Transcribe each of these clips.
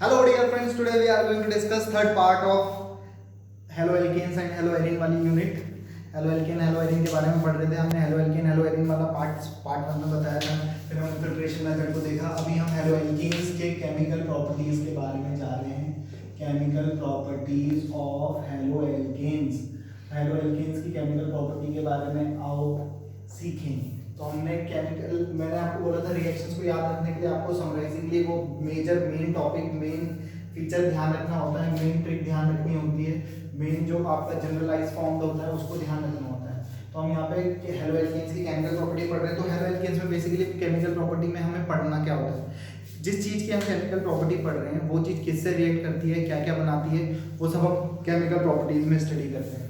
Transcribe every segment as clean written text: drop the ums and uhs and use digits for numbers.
Hello dear friends, today we are going to discuss third part of haloalkanes and haloarine वाली unit. Haloalkane हेलोएरिन के बारे में पढ़ रहे थे हमने। हेलोएल्केन हेलोएरिन वाला पार्ट वन में बताया था, फिर हमने फिल्ट्रेशन मेथड को देखा। अभी हम हेलोएल्केन्स के केमिकल प्रॉपर्टीज के बारे में जा रहे हैं। Chemical properties of haloalkanes. Haloalkanes की केमिकल प्रॉपर्टी के बारे में आओ सीखें। तो हमने केमिकल, मैंने आपको बोला था रिएक्शंस को याद रखने के लिए आपको समराइजिंग के लिए वो मेन टॉपिक, मेन फीचर ध्यान रखना होता है, मेन ट्रिक ध्यान रखनी होती है, मेन जो आपका जनरलाइज फॉर्म होता है उसको ध्यान रखना होता है। तो हम यहाँ पे हेलोएल्केन्स की केमिकल प्रॉपर्टी पढ़ रहे हैं। तो हेलोएल्केन्स में बेसिकली केमिकल प्रॉपर्टी में हमें पढ़ना क्या होता है, जिस चीज़ की हम केमिकल प्रॉपर्टी पढ़ रहे हैं वो चीज़ किससे रिएक्ट करती है, क्या क्या बनाती है, वो सब हम केमिकल प्रॉपर्टीज में स्टडी करते हैं।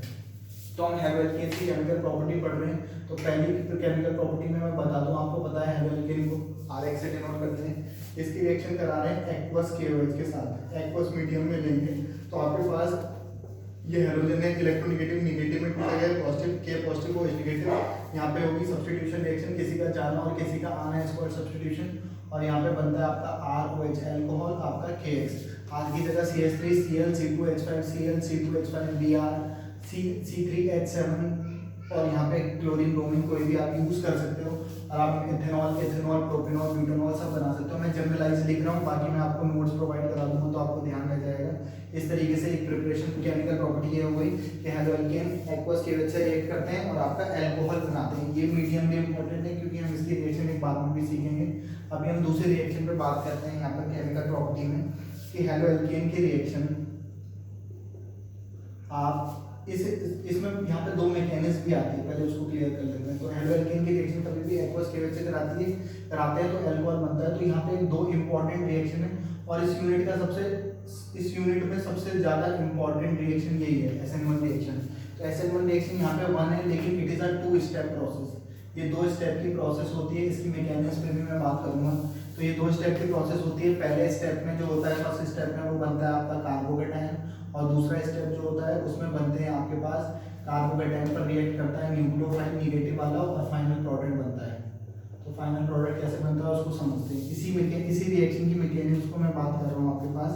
तो हम हेलोएल्केन की केमिकल प्रॉपर्टी पढ़ रहे हैं। तो पहली केमिकल प्रॉपर्टी में मैं बता दूं, आपको पता है हेलोएल्केन को RX से डिनोट करते हैं। इसकी रिएक्शन करा रहे हैं एक्वस KOH के साथ, एक्वस मीडियम में लेंगे। तो आपके पास ये हेलोजन है, इलेक्ट्रोनेगेटिव नेगेटिव में टूटा गया, positive K positive OH negative. यहाँ पे होगी सब्स्टिट्यूशन रिएक्शन, किसी का जाना और किसी का आना है, इसको सब्स्टिट्यूशन। और यहाँ पे बनता है आपका ROH अल्कोहल, आपका KX। R की जगह CH3 Cl C2H5 Cl C2H5 Br C3H7 और यहाँ पे क्लोरीन ब्रोमीन कोई भी आप यूज कर सकते हो। और आप इथेनॉल एथेनॉल प्रोपेनॉल ब्यूटेनॉल सब बना सकते हो। मैं जनरलाइज लिख रहा हूँ, बाकी मैं आपको नोट्स प्रोवाइड करा दूंगा तो आपको ध्यान रह जाएगा। इस तरीके से एक प्रिपरेशन केमिकल प्रॉपर्टी ये हो गई कि हेलोएल्केन एक्वस KOH से रिएक्ट करते हैं और आपका अल्कोहल बनाते हैं। ये मीडियम में इंपॉर्टेंट है क्योंकि हम इसकी रिएक्शन एक बाद में भी सीखेंगे। अभी हम दूसरे रिएक्शन पे बात करते हैं यहाँ पर केमिकल प्रॉपर्टी में कि हेलोएल्केन की रिएक्शन आप इसमें यहाँ पे दो मैकेनिज्म भी आती है, पहले उसको क्लियर कर लेते हैं। तो हेलोएल्केन की रिएक्शन कभी भी एक्वस KOH से कराते हैं तो अल्कोहल बनता है। तो यहाँ पे दो इंपॉर्टेंट रिएक्शन है और इस यूनिट में सबसे ज्यादा इंपॉर्टेंट रिएक्शन यही है, SN1 रिएक्शन। तो SN1 रिएक्शन यहाँ पे 1 है, लेकिन it is a 2 step process. ये 2 स्टेप की प्रोसेस होती है। इसकी मैकेनिज्म पे भी मैं बात करूंगा। तो ये 2 स्टेप की प्रोसेस होती है। पहले स्टेप में जो होता है, फर्स्ट स्टेप में वो बनता है आपका कार्बोकेटायन, और दूसरा स्टेप जो होता है उसमें बनते हैं आपके पास कार्बोकेटायन पर रिएक्ट करता है न्यूक्लियोफाइल नेगेटिव वाला और फाइनल प्रोडक्ट बनता है। तो फाइनल प्रोडक्ट कैसे बनता है उसको समझते हैं। इसी रिएक्शन की मैकेनिज्म को मैं बात कर रहा हूँ। आपके पास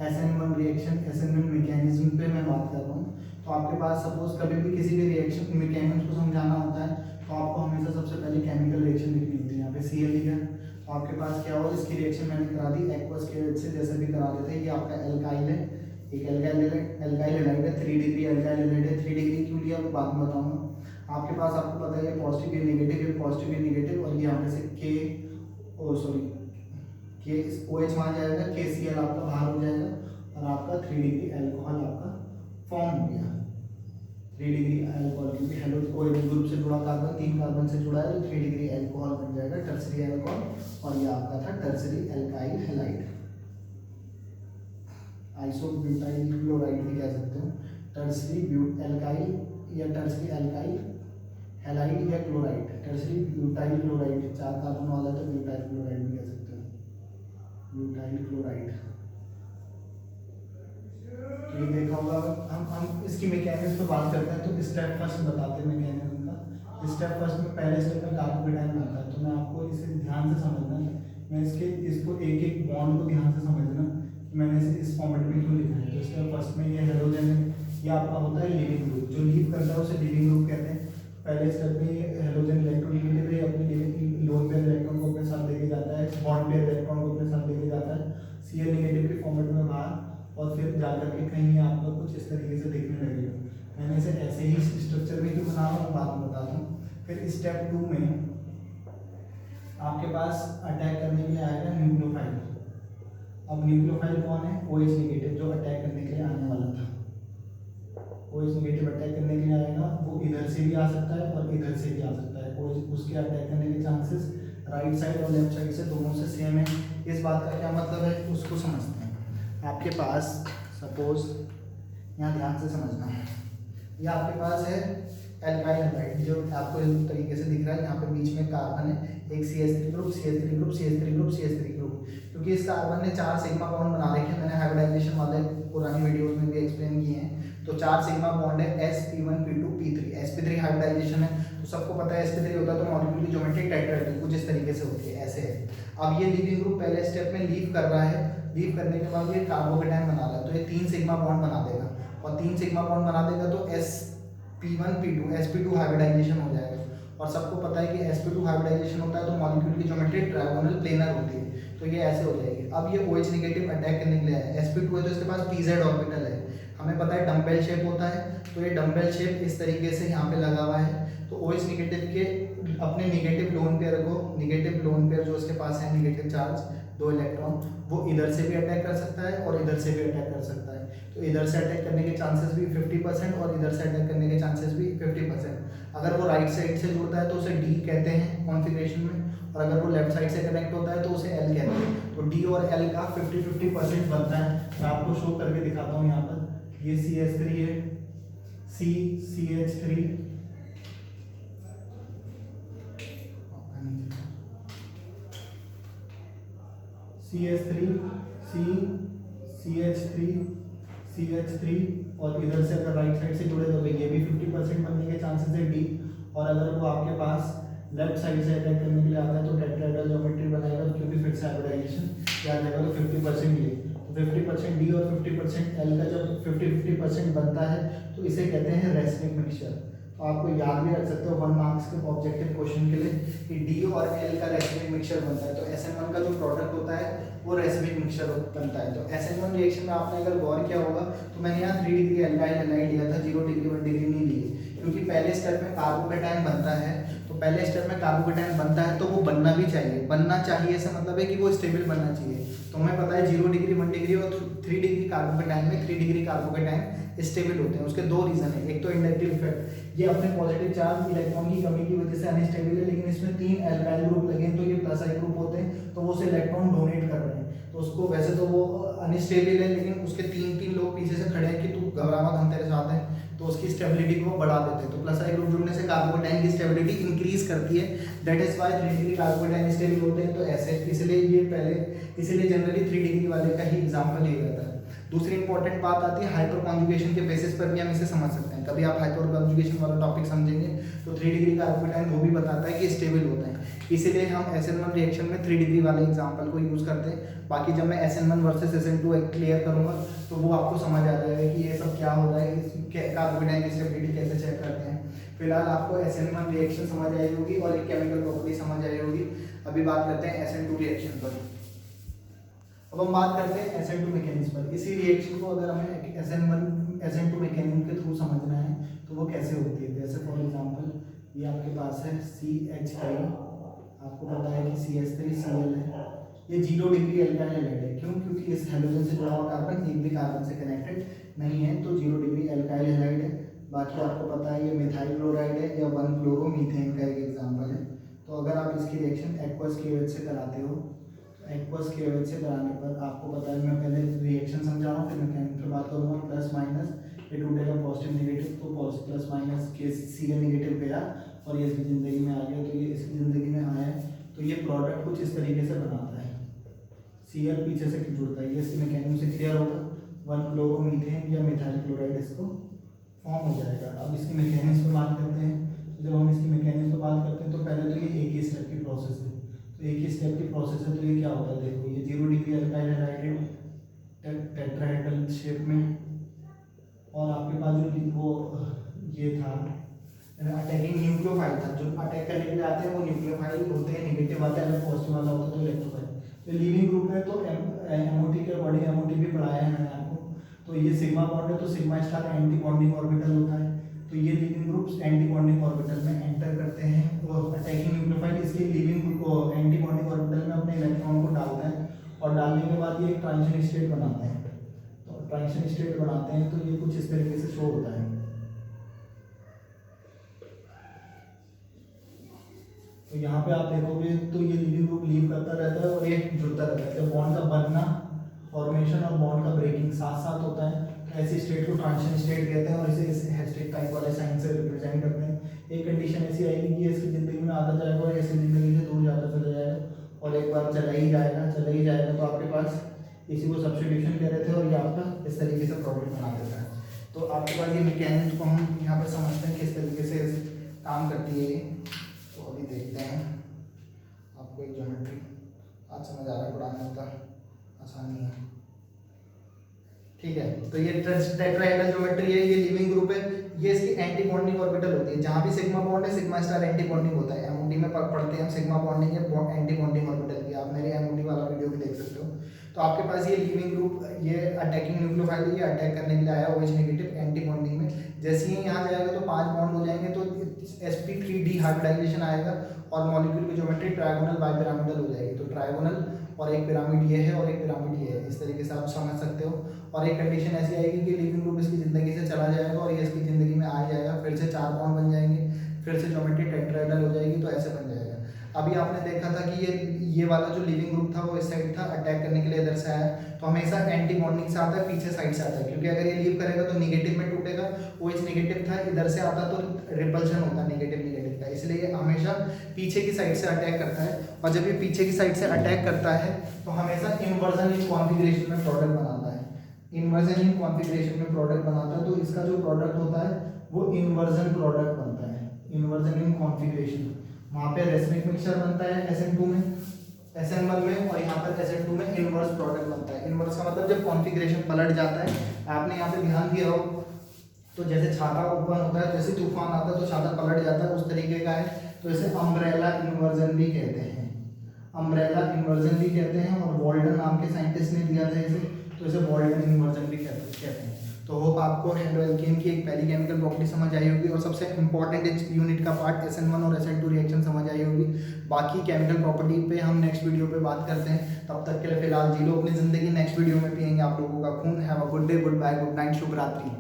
SN1 रिएक्शन, SN1 मैकेनिज्म पे मैं बात कर रहा हूँ। तो आपके पास सपोज कभी भी किसी भी रिएक्शन मैकेनिज्म को समझाना होता है तो आपको हमेशा सबसे पहले केमिकल रिएक्शन लिखनी होती है। यहाँ पे Cl लिखा है तो आपके पास क्या होगा, इसकी रिएक्शन मैंने करा दी एक्वस KOH से, जैसे भी करा देते हैं। ये आपका एल्काइल है, एक एल्काइल हैलाइड है, 3 डिग्री एल्काइल हैलाइड है। 3 डिग्री क्यों लिया वो बाद में बताऊंगा। आपके पास आपको पता है ये पॉजिटिव ये नेगेटिव, ये पॉजिटिव ये नेगेटिव, और ये यहाँ पे से के OH वहाँ जाएगा, KCl आपका बाहर हो जाएगा और आपका 3 डिग्री अल्कोहल आपका फॉर्म हो गया। 3 डिग्री अल्कोहल, क्योंकि हेलो OH ग्रुप से जुड़ा कार्बन 3 कार्बन से जुड़ा है तो 3 डिग्री अल्कोहल बन जाएगा, टर्सरी अल्कोहल। और ये आपका था tertiary alkyl halide, isobutyl chloride भी कह सकते हो। टर्सरी एल्काइल या टर्सरी एल्काइल हैलाइड या chloride, tertiary butyl chloride, 4 carbon वाला तो ब्यूटाइल क्लोराइड भी कह सकते हो, ब्यूटाइल क्लोराइड। तो ये देखा होगा। हम इसकी मैकेनिज्म पे बात करते हैं तो स्टेप फर्स्ट बताते हैं मैकेनिज्म का। स्टेप फर्स्ट में पहले स्टेप में कार्बोकेटायन बनता है। तो मैं आपको इसे ध्यान से समझना है, मैं इसको एक एक बॉन्ड को ध्यान से समझना, मैंने इसे इस फॉर्मेट में क्यों लिखा है। तो स्टेप फर्स्ट में ये हेलोजन है, ये आपका होता है लीविंग ग्रुप, जो लीव करता है उसे लीविंग ग्रुप कहते हैं। पहले स्टेप में ये हेलोजन इलेक्ट्रोनेगेटिव है, अपनी लोन पेयर इलेक्ट्रॉन को अपने साथ लेके जाता है, बॉन्ड पेयर इलेक्ट्रॉन को अपने साथ लेके जाता है Cl नेगेटिव के फॉर्मेट में बाहर, और फिर जाकर के कहीं आपको कुछ इस तरीके से दिखने लगेगा। मैंने इसे ऐसे ही स्ट्रक्चर में क्यों बना रहा हूँ बात में बताता हूँ। फिर स्टेप 2 में आपके पास अटैक करने के लिए आएगा न्यूक्लियोफाइल। अब न्यूक्लियोफाइल कौन है, OH नेगेटिव, जो अटैक करने के लिए आने वाला था। OH नेगेटिव अटैक करने के लिए आएगा, वो इधर से भी आ सकता है और इधर से भी आ सकता है। OH उसके अटैक करने के चांसेस राइट साइड और लेफ्ट साइड से दोनों से सेम है। इस बात का क्या मतलब है उसको समझते हैं। आपके पास सपोज यहाँ ध्यान से समझना है, ये आपके पास है एल्काइल हैलाइड, जो आपको इस तरीके से दिख रहा है। यहाँ पे बीच में कार्बन है, एक CH3 group CH3 group CH3 group CH3 group, क्योंकि इस कार्बन ने 4 सिग्मा बॉन्ड बना रखे हैं, मैंने हाइब्रिडाइजेशन वाले पुरानी वीडियोस में भी एक्सप्लेन किए हैं। तो 4 सिग्मा बॉन्ड है sp1 p2 p3, sp3 hybridisation है, तो सबको पता है sp3 होता है तो मॉलिक्यूल की ज्योमेट्री टेट्राहेड्रल कुछ इस तरीके से होती है, ऐसे है। अब ये लीविंग ग्रुप पहले स्टेप में लीव कर रहा है, लीव करने के बाद ये कार्बोकेटाइन बना रहा है, तो ये 3 सिग्मा बॉन्ड बना देगा, और 3 सिग्मा बॉन्ड बना देगा तो sp1 p2 sp2 हाइब्रिडाइजेशन हो जाएगा। और सबको पता है कि sp2 हाइब्रिडाइजेशन होता है तो मॉलिक्यूल की ज्योमेट्री ट्रायगोनल प्लेनर होती है, तो ये ऐसे हो जाएगी। अब ये OH नेगेटिव अटैक करने के लिए है, sp2 है तो इसके पास pz ऑर्बिटल है, हमें पता है डम्बेल शेप होता है, तो ये डम्बेल शेप इस तरीके से यहाँ पे लगा हुआ है। तो OH नेगेटिव के अपने नेगेटिव लोन पेयर को, नेगेटिव लोन पेयर जो उसके पास है नेगेटिव चार्ज 2 इलेक्ट्रॉन, वो इधर से भी अटैक कर सकता है और इधर से भी अटैक कर सकता है। तो इधर से अटैक करने के चांसेस भी 50% और इधर से अटैक करने के चांसेस भी 50%। अगर वो राइट साइड से जुड़ता है तो उसे D कहते हैं कॉन्फ़िगरेशन में, और अगर वो लेफ्ट साइड से कनेक्ट होता है तो उसे L कहते हैं। तो D और L का 50-50% बनता है। मैं आपको शो करके दिखाता हूँ, यहाँ पर ये CH3 है, CH3, CH3 और इधर से अगर राइट साइड से जुड़े तो ये भी 50% बनने के चांसेस है D। और अगर वो आपके पास लेफ्ट साइड से अटैक करने के लिए आता है तो टेट्राहेड्रल ज्योमेट्री बनाएगा, क्योंकि फिक्स हाइब्रिडाइजेशन क्या जाएगा तो 50% ये, तो 50% D और 50% L का जब 50-50% बनता है तो इसे कहते हैं रेसमिक मिक्सचर। तो आपको याद भी रख सकते हो 1 मार्क्स के ऑब्जेक्टिव क्वेश्चन के लिए कि D और L का रेसमिक मिक्सचर बनता है, तो SN1 का जो प्रोडक्ट होता है वो रेसमिक मिक्सचर बनता है। तो SN1 रिएक्शन में आपने अगर गौर किया होगा तो मैंने यहाँ 3 डिग्री एल्काइल हैलाइड लिया था, 0 डिग्री 1 डिग्री नहीं लिए, क्योंकि पहले स्टेप में कार्बोकेटाइन बनता है, तो पहले स्टेप में कार्बोकेटाइन बनता है तो वो बनना भी चाहिए, बनना चाहिए ऐसा मतलब है कि वो स्टेबल बनना चाहिए। तो हमें पता है 0 डिग्री 1 डिग्री और 3 डिग्री कार्बोकेटाइन में 3 डिग्री कार्बोकेटाइन स्टेबल होते हैं। उसके 2 रीजन है, एक तो इंडक्टिव इफेक्ट, ये अपने पॉजिटिव चार्ज इलेक्ट्रॉन की कमी की वजह से अनस्टेबल है, लेकिन इसमें 3 एल्काइल ग्रुप लगे हैं तो ये प्लस आई ग्रुप होते हैं, तो वो उसे इलेक्ट्रॉन डोनेट कर रहे हैं। तो उसको वैसे तो वो अनस्टेबल है, लेकिन उसके 3 लोग पीछे से खड़े हैं कि तू घबरा मत हम तेरे साथ हैं, तो उसकी स्टेबिलिटी को बढ़ा देते हैं। तो प्लस आई ग्रुप जुड़ने से कार्बोकेटाइन की स्टेबिलिटी इंक्रीज करती है, that is why 3 degree carbocation stable होते हैं। तो ऐसे इसलिए ये पहले, इसीलिए जनरली 3 डिग्री वाले का ही एग्जांपल लिया जाता है। दूसरी इंपॉर्टेंट बात आती है हाइपर कॉन्जुगेशन के बेसिस पर भी हम इसे समझ सकते हैं। कभी आप हाइपर कॉन्जुगेशन वाला टॉपिक समझेंगे तो 3 डिग्री कार्बोकेटाइन वो भी बताता है कि स्टेबल होता है, इसीलिए हम SN1 रिएक्शन में 3 डिग्री वाले एग्जांपल को यूज करते हैं। बाकी जब मैं SN1 वर्सेस SN2 क्लियर करूंगा तो वो आपको समझ आ जाएगा कि ये सब क्या हो रहा है, कार्बोकेटाइन की स्टेबिलिटी कैसे चेक करते हैं। फिलहाल आपको SN1 रिएक्शन समझ आई होगी और एक केमिकल प्रॉपर्टी समझ आई होगी। अभी बात करते हैं SN2 रिएक्शन पर। अब हम बात करते हैं SN2 मैकेनिज्म पर। इसी रिएक्शन को अगर हमें SN2 मैकेनिज्म के थ्रू समझना है तो वो कैसे होती है। जैसे फॉर एग्जांपल ये आपके पास है CH3, आपको पता है कि CH3Cl है, ये 0 डिग्री एल्काइल हैलाइड है। क्यों? क्योंकि इस हैलोजन से जुड़ा हुआ कार्बन एक भी कार्बन से कनेक्टेड नहीं है, तो 0 डिग्री एल्काइल हैलाइड है। बाकी आपको पता है ये मिथाइल क्लोराइड है या 1-क्लोरोमीथेन का एक एग्जाम्पल है। तो अगर आप इसकी रिएक्शन एक्वस KOH से कराते हो, एक्वस KOH से कराने पर आपको पता है, मैं पहले रिएक्शन समझा रहा हूँ फिर मैकेनिज्म पर बात करूँगा। प्लस माइनस ये टूटेगा पॉजिटिव नेगेटिव, तो प्लस माइनस के Cl नेगेटिव गया और ये इसकी ज़िंदगी में आ गया, तो ये इसकी ज़िंदगी में आया है। तो ये प्रोडक्ट कुछ इस तरीके से बनाता है, Cl पीछे से जुड़ता है, ये इसकी मैकेनिज्म से क्लियर होगा। 1-क्लोरोमीथेन या मिथाइल क्लोराइड इसको फॉर्म हो जाएगा। अब इसकी मैकेनिज्म पर बात करते हैं। तो जब हम इसकी मैकेनिज्म पर बात करते हैं तो पहले तो ये एक ही स्टेप की प्रोसेस है, तो एक ही स्टेप की प्रोसेस है। तो ये क्या होता है, देखो ये 0 degree alkyl halide tetrahedral shape में, और आपके पास जो वो ये था अटैकिंग न्यूक्लियोफाइल था, जो अटैक करने के लिए आते हैं वो न्यूक्लियोफाइल होते हैं, नेगेटिव वाला अलग पॉजिटिव वाला होता है तो इलेक्ट्रोफाइल। तो लीविंग ग्रुप है तो MOT के बॉडी MOT भी पढ़ाया है मैंने आपको। तो ये सिग्मा बॉन्ड है तो sigma star anti bonding orbital होता है, तो ये leaving groups anti bonding orbital में एंटर करते हैं और अटैकिंग न्यूक्लियोफाइल इसके लीविंग ग्रुप को एंटी बॉन्डिंग ऑर्बिटल में अपने इलेक्ट्रॉन को डालता है, और डालने के बाद ये एक ट्रांजिशन स्टेट बनाते हैं। तो ट्रांजिशन स्टेट बनाते हैं तो ये कुछ इस तरीके से शो होता है। तो यहाँ पे आप देखोगे तो ये लीविंग ग्रुप लीव करता रहता है और ये जुड़ता रहता है। जब बॉन्ड का बनना, फॉर्मेशन और बॉन्ड का ब्रेकिंग साथ साथ होता है तो ऐसी स्टेट को ट्रांजिशन स्टेट कहते हैं और इसे इस हैशटैग टाइप वाले साइन से रिप्रेजेंट करते हैं। एक कंडीशन ऐसी आएगी कि इसकी ज़िंदगी में आता जाएगा और ऐसी ज़िंदगी से दूर जाता चला जाएगा, और एक बार और चला ही जाएगा तो आपके पास इसी को सब्स्टिट्यूशन कह रहे थे और ये आपका इस तरीके से प्रोडक्ट बना देता है। तो आपके पास ये मैकेनिज्म को हम यहाँ पर समझते हैं किस तरीके से काम करती है ये। तो अभी देखते हैं, आपको एक ज्योमेट्री आज समझ आ रहा है, पढ़ाने होता आसानी है। ठीक है, तो ये टेट्राहेड्रल ज्योमेट्री है, ये लिविंग ग्रुप है, ये इसकी एंटी बॉन्डिंग ऑर्बिटल होती है। जहाँ भी सिग्मा बॉन्ड है सिग्मा स्टार एंटी बॉन्डिंग होता है। एमओडी में पढ़ते हैं हम सिग्मा बॉन्डिंग है एंटी बॉन्डिंग ऑर्बिटल की, आप मेरे एमओडी वाला वीडियो भी देख सकते हो। तो आपके पास ये लिविंग ग्रुप, ये अटैकिंग न्यूक्लियोफाइल, ये अटैक करने के लिए आया OH नेगेटिव एंटी बॉन्डिंग में। जैसे ही यहाँ जाएगा तो 5 बॉन्ड हो जाएंगे, तो sp3d हाइब्रिडाइजेशन आएगा और मॉलिक्यूल की ज्योमेट्री ट्रायगोनल बाइपिरामिडल हो जाएगी। तो ट्रायगोनल और एक पिरामिड ये है और एक पिरामिड ये है, इस तरीके से आप समझ सकते हो। और एक कंडीशन ऐसी आएगी कि लिविंग ग्रुप इसकी ज़िंदगी से चला जाएगा और ये इसकी ज़िंदगी में आ जाएगा, फिर से 4 बॉन्ड बन जाएंगे, फिर से ज्योमेट्री टेट्राहेड्रल हो जाएगी, तो ऐसे बन जाएगा। अभी आपने देखा था कि ये वाला जो लिविंग ग्रुप था वो इस साइड था, अटैक करने के लिए इधर से आया, तो हमेशा एंटी बॉन्डिंग से आता है, पीछे साइड से आता है, क्योंकि अगर ये लीव करेगा तो निगेटिव में टूटेगा। OH नेगेटिव था, इधर से आता तो रिपल्शन होता नेगेटिव का, इसलिए ये हमेशा पीछे की साइड से अटैक करता है। और जब ये पीछे की साइड से अटैक करता है तो हमेशा इन्वर्जन इन कॉन्फिगरेशन में प्रोडक्ट बनाता है, इन्वर्जन इन कॉन्फिगरेशन में प्रोडक्ट बनाता है। तो इसका जो प्रोडक्ट होता है वो इन्वर्जन प्रोडक्ट बनता है, इन्वर्जन इन कॉन्फिगरेशन। वहाँ पे रेसमिक मिक्सचर बनता है SN2 में, SN1 में, और यहाँ पर SN2 में इन्वर्स प्रोडक्ट बनता है। इन्वर्स का मतलब जब कॉन्फिगरेशन पलट जाता है, आपने यहाँ पे ध्यान दिया हो तो जैसे छाता ओपन होता है, जैसे तूफान आता है तो छाता पलट जाता है, उस तरीके का है। तो इसे अम्ब्रेला इन्वर्जन भी कहते हैं, अम्ब्रेला इन्वर्जन भी कहते हैं। और वॉल्डन नाम के साइंटिस्ट ने दिया था इसे, तो इसे वॉल्डन इन्वर्जन भी कहते हैं। तो होप आपको हेलो एल्केन की एक पहली केमिकल प्रॉपर्टी समझ आई होगी और सबसे इंपॉर्टेंट इस यूनिट का पार्ट SN1 और SN2 रिएक्शन समझ आई होगी। बाकी केमिकल प्रॉपर्टी पे हम नेक्स्ट वीडियो पे बात करते हैं। तब तक के लिए फिलहाल जी लो अपनी ज़िंदगी, नेक्स्ट वीडियो में पियेंगे आप लोगों का खून। Have a good day, good bye, good night, शुभ रात्रि।